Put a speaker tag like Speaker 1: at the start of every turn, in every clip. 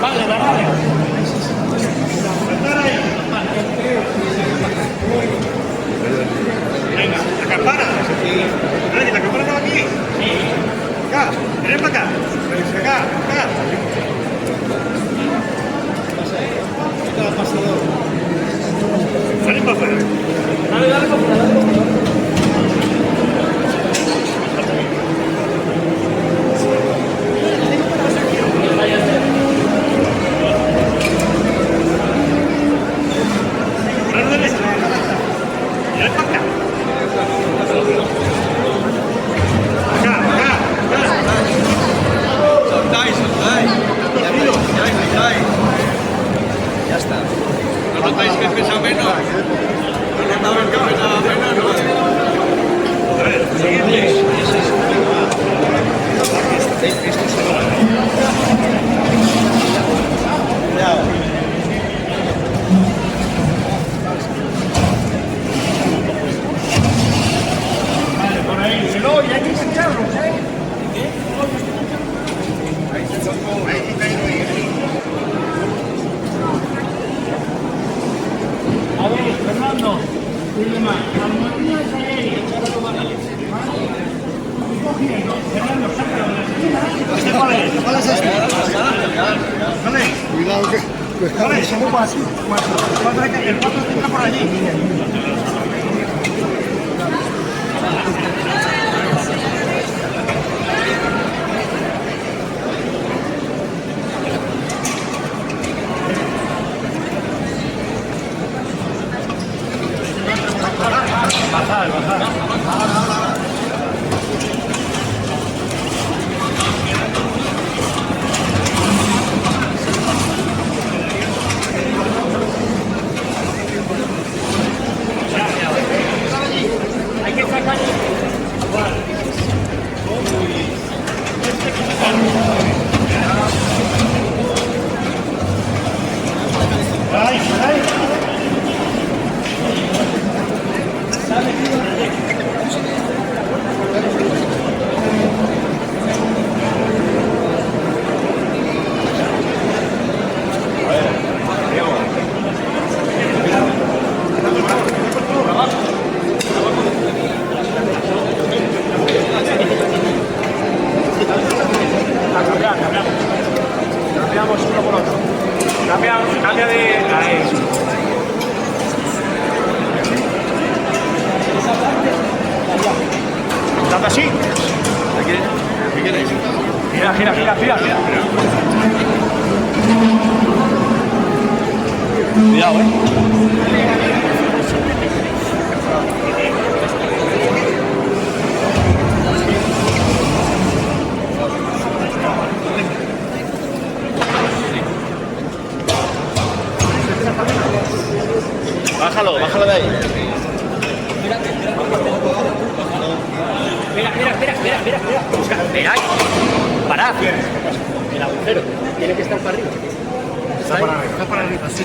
Speaker 1: Vale, vale. Venga, la campana. Vale, la campana estaba aquí. Sí. Acá, ven para acá. Acá, acá. Esto ha pasado. Salen para afuera. Dale, dale, dale.
Speaker 2: Ya está. ¿No notáis que pesa menos? ¿No notáis que pesa menos? ¿No? A ver, siguiente. Esto se va. Cuidado.
Speaker 1: Vale, por ahí. Si no, ya hay que engancharlos, ¿eh? A ver, Fernando, dile más. Almohadillas ahí, echarlo para ahí. Cogiendo, Fernando, sácalo de la esquina. ¿Este cuál es? ¿Cuál es este? ¿Vale?
Speaker 3: Cuidado que...
Speaker 1: Vale, son cuatro. El cuatro está por allí. Bajar. Hay que sacar. Ahí. Cambiamos uno por otro. Cambia de... Ahí. ¿Estás así?
Speaker 2: ¿Qué queréis?
Speaker 1: Gira.
Speaker 2: Cuidado, Bájalo de ahí.
Speaker 1: Espera. Parad. El agujero tiene que estar para arriba. Está para arriba, sí.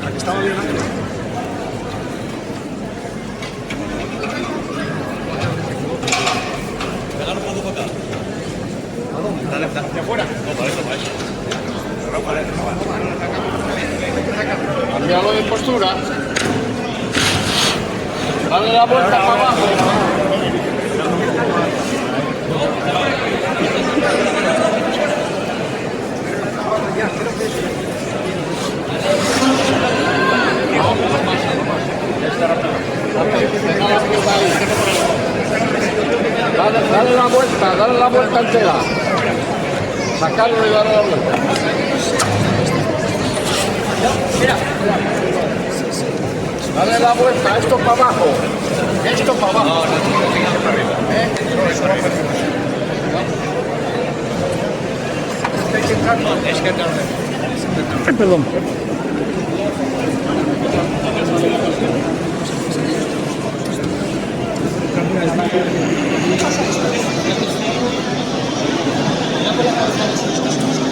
Speaker 3: Aquí estaba bien antes.
Speaker 2: Dale, de afuera. No, para eso.
Speaker 3: Cambiarlo de postura. Dale la vuelta para abajo. Dale la vuelta entera. Sacarlo y darle la vuelta. Dale la vuelta, esto para abajo. Esto para abajo.
Speaker 2: No, para arriba. Es que
Speaker 3: Perdón.
Speaker 4: Gracias.